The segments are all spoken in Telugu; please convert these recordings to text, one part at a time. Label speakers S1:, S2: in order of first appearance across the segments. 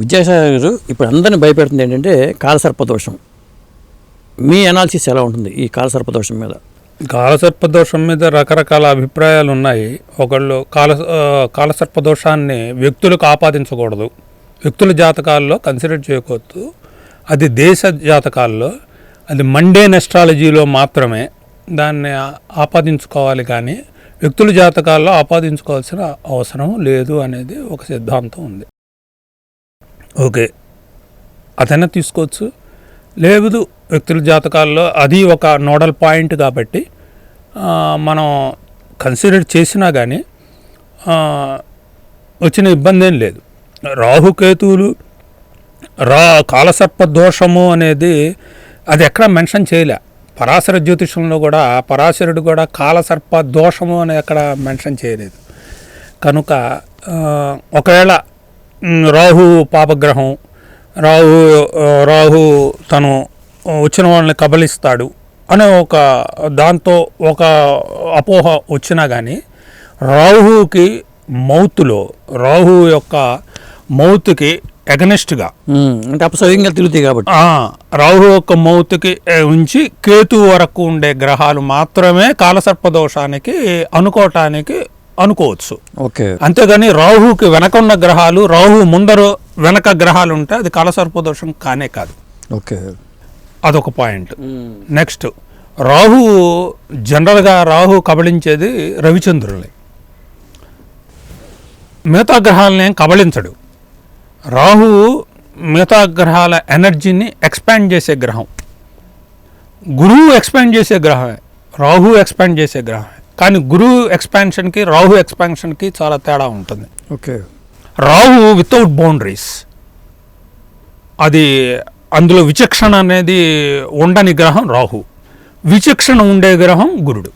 S1: విద్యాసాగర్ గారు, ఇప్పుడు అందరిని భయపెడుతుంది ఏంటంటే కాలసర్పదోషం. మీ అనాలిసిస్ ఎలా ఉంటుంది ఈ కాలసర్పదోషం మీద?
S2: కాలసర్పదోషం మీద రకరకాల అభిప్రాయాలు ఉన్నాయి. ఒకళ్ళు కాలసర్పదోషాన్ని వ్యక్తులకు ఆపాదించకూడదు, వ్యక్తుల జాతకాల్లో కన్సిడర్ చేయకూడదు, అది దేశ జాతకాల్లో, అది మండేన్ ఎస్ట్రాలజీలో మాత్రమే దాన్ని ఆపాదించుకోవాలి, కానీ వ్యక్తుల జాతకాల్లో ఆపాదించుకోవాల్సిన అవసరం లేదు అనేది ఒక సిద్ధాంతం ఉంది. ఓకే, అదైనా తీసుకోవచ్చు. లేదు, వ్యక్తుల జాతకాల్లో అది ఒక నోడల్ పాయింట్ కాబట్టి మనం కన్సిడర్ చేసినా కానీ వచ్చిన ఇబ్బంది ఏం లేదు. రాహుకేతువులు కాలసర్ప దోషము అనేది అది ఎక్కడ మెన్షన్ చేయలే. పరాశర జ్యోతిషంలో కూడా పరాశరుడు కూడా కాలసర్ప దోషము అని ఎక్కడ మెన్షన్ చేయలేదు. కనుక ఒకవేళ రాహు పాపగ్రహం, రాహు తను వచ్చిన వాళ్ళని కబలిస్తాడు అనే ఒక దాంతో ఒక అపోహ వచ్చినా కానీ రాహుకి మౌత్లో, రాహు యొక్క మౌత్కి ఎగనెస్ట్గా
S1: అంటే అపసవ్యంగా తిరుగుతాయి కాబట్టి
S2: రాహు యొక్క మౌత్కి ఉంచి కేతు వరకు ఉండే గ్రహాలు మాత్రమే కాలసర్పదోషానికి అనుకోవచ్చు.
S1: ఓకే, అంతేగాని
S2: రాహుకి వెనక ఉన్న గ్రహాలు, రాహు ముందర వెనక గ్రహాలు ఉంటే అది కాలసర్పదోషం కానే కాదు.
S1: ఓకే,
S2: అదొక పాయింట్. నెక్స్ట్, రాహు జనరల్గా రాహు కబళించేది రవిచంద్రులే, మిగతా గ్రహాలని ఏం కబళించడు. రాహు మిగతా గ్రహాల ఎనర్జీని ఎక్స్పాండ్ చేసే గ్రహం. గురువు ఎక్స్పాండ్ చేసే గ్రహమే, రాహు ఎక్స్పాండ్ చేసే గ్రహమే. కానీ గురువు ఎక్స్పాన్షన్కి రాహు ఎక్స్పాన్షన్కి చాలా తేడా ఉంటుంది.
S1: ఓకే,
S2: రాహు వితౌట్ బౌండరీస్, అది అందులో విచక్షణ అనేది ఉండని గ్రహం రాహు. విచక్షణ ఉండే గ్రహం గురుడు.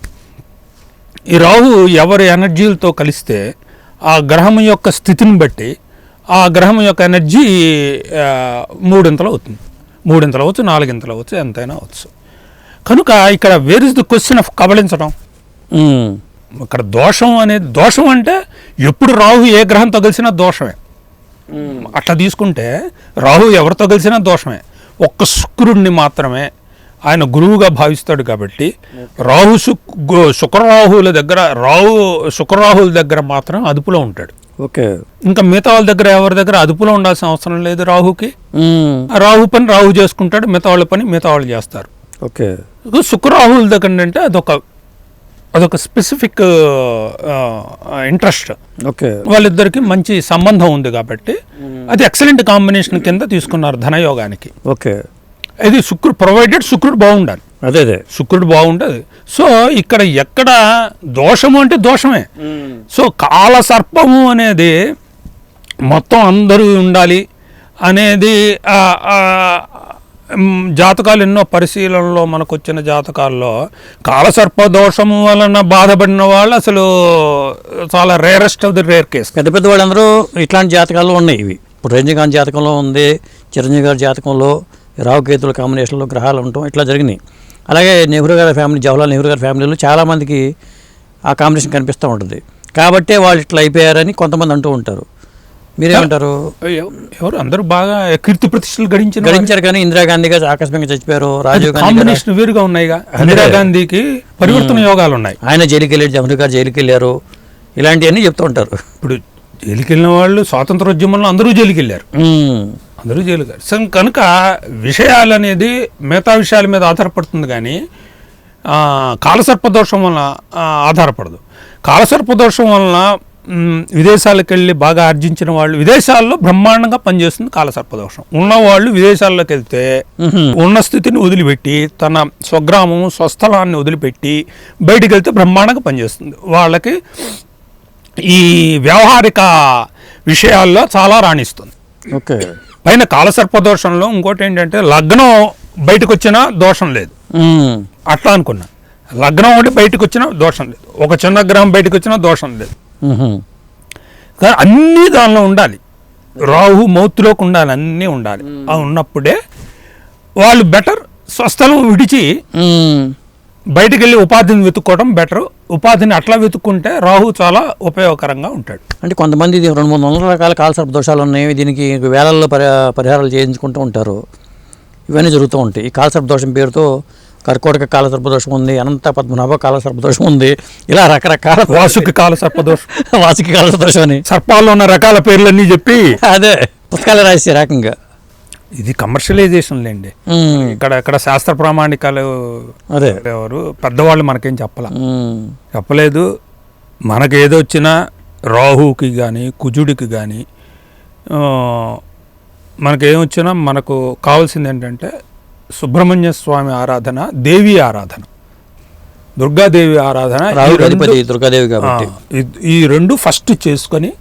S2: ఈ రాహు ఎవరి ఎనర్జీలతో కలిస్తే ఆ గ్రహం యొక్క స్థితిని బట్టి ఆ గ్రహం యొక్క ఎనర్జీ మూడింతలు అవుతుంది. మూడింతలు అవచ్చు, నాలుగింతలు అవచ్చు, ఎంతైనా అవచ్చు. కనుక ఇక్కడ where is the question of కబళించడం. ఇక్కడ దోషం అనేది, దోషం అంటే ఎప్పుడు రాహు ఏ గ్రహంతో కలిసినా దోషమే. అట్లా తీసుకుంటే రాహు ఎవరితో కలిసినా దోషమే. ఒక్క శుక్రుడిని మాత్రమే ఆయన గురువుగా భావిస్తాడు కాబట్టి రాహు శుక్రరాహుల దగ్గర, శుక్రరాహుల దగ్గర మాత్రం అదుపులో ఉంటాడు.
S1: ఓకే,
S2: ఇంకా మిగతా వాళ్ళ దగ్గర ఎవరి దగ్గర అదుపులో ఉండాల్సిన అవసరం లేదు. రాహుకి రాహు పని రాహు చేసుకుంటాడు, మిగతా వాళ్ళ పని మిగతా వాళ్ళు చేస్తారు.
S1: ఓకే,
S2: శుక్రరాహుల దగ్గర అంటే అదొక స్పెసిఫిక్ ఇంట్రెస్ట్.
S1: ఓకే,
S2: వాళ్ళిద్దరికి మంచి సంబంధం ఉంది కాబట్టి అది ఎక్సలెంట్ కాంబినేషన్ కింద తీసుకున్నారు ధనయోగానికి.
S1: ఓకే,
S2: ఇది ప్రొవైడెడ్ శుక్రుడు బాగుండాలి.
S1: అదే
S2: శుక్రుడు బాగుంటుంది. సో ఇక్కడ ఎక్కడ దోషము అంటే దోషమే. సో కాలసర్పము అనేది మొత్తం అందరూ ఉండాలి అనేది జాతకాలు ఎన్నో పరిశీలనలో మనకు వచ్చిన జాతకాల్లో కాలసర్ప దోషము వలన బాధపడిన వాళ్ళు అసలు చాలా rarest of the rare case.
S1: పెద్ద పెద్ద వాళ్ళందరూ ఇట్లాంటి జాతకాల్లో ఉన్నాయి. ఇవి ఇప్పుడు రజనీకాంత్ జాతకంలో ఉంది, చిరంజీవి గారి జాతకంలో రావుకేతుల కాంబినేషన్లో గ్రహాలు ఉండటం ఇట్లా జరిగినాయి. అలాగే నెహ్రూ గారి ఫ్యామిలీ, జవహర్లాల్ నెహ్రూ గారి ఫ్యామిలీలో చాలామందికి ఆ కాంబినేషన్ కనిపిస్తూ ఉంటుంది. కాబట్టే వాళ్ళు ఇట్లా అయిపోయారని కొంతమంది అంటూ ఉంటారు. మీరేమంటారు?
S2: ఎవరు అందరూ బాగా కీర్తి ప్రతిష్టలు
S1: గడించారు, కానీ ఇందిరాగాంధీ గారు ఆకస్మికంగా చచ్చిపోయారు. రాజీవ్ గాంధీ
S2: కాంబినేషన్ వేరుగా ఉన్నాయిగా. ఇందిరాగాంధీకి పరివర్తన యోగాలు ఉన్నాయి.
S1: ఆయన జైలుకి వెళ్ళాడు, నెహ్రూ గారు జైలుకి వెళ్ళారు, ఇలాంటివన్నీ చెప్తూ ఉంటారు.
S2: ఇప్పుడు జైలుకి వెళ్ళిన వాళ్ళు స్వాతంత్రోద్యమంలో అందరూ జైలుకి వెళ్ళారు, అందరూ జైలు గారు. సో కనుక విషయాలు అనేది మిగతా విషయాల మీద ఆధారపడుతుంది, కానీ కాలసర్పదోషం వలన ఆధారపడదు. కాలసర్పదోషం వలన విదేశాలకు వెళ్ళి బాగా ఆర్జించిన వాళ్ళు, విదేశాల్లో బ్రహ్మాండంగా పనిచేస్తుంది కాలసర్పదోషం ఉన్నవాళ్ళు. విదేశాల్లోకి వెళ్తే ఉన్న స్థితిని వదిలిపెట్టి తన స్వగ్రామం స్వస్థలాన్ని వదిలిపెట్టి బయటికి వెళ్తే బ్రహ్మాండంగా పనిచేస్తుంది. వాళ్ళకి ఈ వ్యవహారిక విషయాల్లో చాలా రాణిస్తుంది.
S1: ఓకే,
S2: పైన కాలసర్పదోషంలో ఇంకోటి ఏంటంటే లగ్నం బయటకు వచ్చినా దోషం లేదు. అట్లా అనుకున్నా, లగ్నం ఒకటి బయటకు వచ్చినా దోషం లేదు, ఒక చిన్న గ్రహం బయటకు వచ్చినా దోషం లేదు. కానీ అన్నీ దానిలో ఉండాలి. రాహు మౌత్లోకి ఉండాలి, అన్నీ ఉండాలి. అవి ఉన్నప్పుడే వాళ్ళు బెటర్. స్వస్థలం విడిచి బయటికి వెళ్ళి ఉపాధిని వెతుక్కోవడం బెటర్. ఉపాధిని అట్లా వెతుక్కుంటే రాహు చాలా ఉపయోగకరంగా ఉంటాడు.
S1: అంటే కొంతమంది ఇది 200-300 రకాల కాలసర్ప దోషాలు ఉన్నాయి, దీనికి వేలల్లో పరిహారాలు చేయించుకుంటూ ఉంటారు. ఇవన్నీ జరుగుతూ ఉంటాయి. ఈ కాలసర్ప దోషం పేరుతో కర్కోటక కాలసర్ప దోషం ఉంది, అనంత పద్మనాభ కాలసర్ప దోషం ఉంది, ఇలా రకరకాల
S2: వాసుకి కాల సర్పదోషం,
S1: వాసుకి కాలసర్ప దోషం అని
S2: సర్పాల్లో ఉన్న రకాల పేర్లన్నీ చెప్పి
S1: అదే పుస్తకాలు రాసే రకంగా.
S2: ఇది కమర్షియలైజేషన్ లేండి. ఇక్కడ శాస్త్ర ప్రామాణికాలు
S1: అదే
S2: ఎవరు పెద్దవాళ్ళు మనకేం చెప్పలేదు. మనకు ఏదొచ్చినా రాహుకి కానీ కుజుడికి కానీ మనకేమొచ్చినా మనకు కావాల్సింది ఏంటంటే సుబ్రహ్మణ్య స్వామి ఆరాధన, దేవి ఆరాధన, దుర్గాదేవి ఆరాధన.
S1: దుర్గాదేవి కాబట్టి
S2: ఈ రెండు ఫస్ట్ చేసుకొని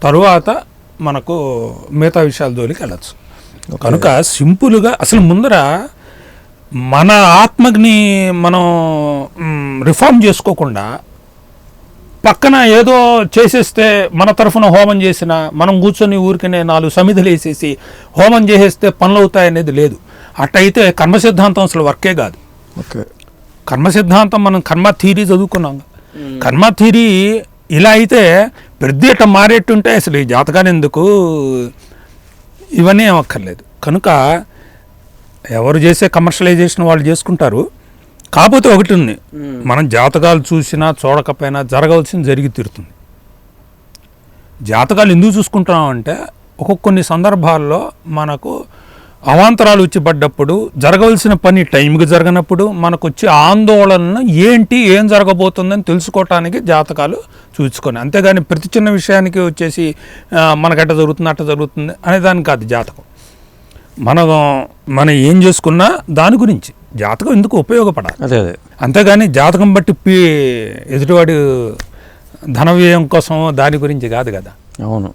S2: తరువాత మనకు మిగతా విషయాల జోలికి వెళ్ళచ్చు. కనుక సింపుల్గా అసలు ముందర మన ఆత్మని మనం రిఫార్మ్ చేసుకోకుండా పక్కన ఏదో చేసేస్తే, మన తరఫున హోమం చేసిన మనం కూర్చొని ఊరికనే 4 సమిధులు వేసేసి హోమం చేసేస్తే పనులు అవుతాయనేది లేదు. అట్టయితే కర్మ సిద్ధాంతం అసలు వర్కే కాదు. కర్మ సిద్ధాంతం మనం కర్మ థీరీ చదువుకున్నాం. కర్మ థీరీ ఇలా అయితే పెద్ద మారేట్టుంటే అసలు ఈ జాతకాన్ని ఎందుకు, ఇవన్నీ ఏమక్కర్లేదు. కనుక ఎవరు చేసే కమర్షియలైజేషన్ వాళ్ళు చేసుకుంటారు. కాకపోతే ఒకటి ఉంది, మనం జాతకాలు చూసినా చూడకపోయినా జరగవలసింది జరిగి తీరుతుంది. జాతకాలు ఎందుకు చూసుకుంటున్నామంటే కొన్ని సందర్భాల్లో మనకు అవాంతరాలు వచ్చి పడ్డప్పుడు, జరగవలసిన పని టైంకి జరగనప్పుడు మనకు వచ్చే ఆందోళన ఏంటి, ఏం జరగబోతుందని తెలుసుకోవటానికి జాతకాలు చూసుకొని, అంతేగాని ప్రతి చిన్న విషయానికి వచ్చేసి మనకట్ట జరుగుతుంది అట్ట జరుగుతుంది అనే దాని కాదు జాతకం. మనం ఏం చేసుకున్నా దాని గురించి జాతకం ఎందుకు ఉపయోగపడాలి.
S1: అదే
S2: అంతేగాని జాతకం బట్టి ఎదుటివాడి ధన వ్యయం కోసం దాని గురించి కాదు కదా.
S1: అవును.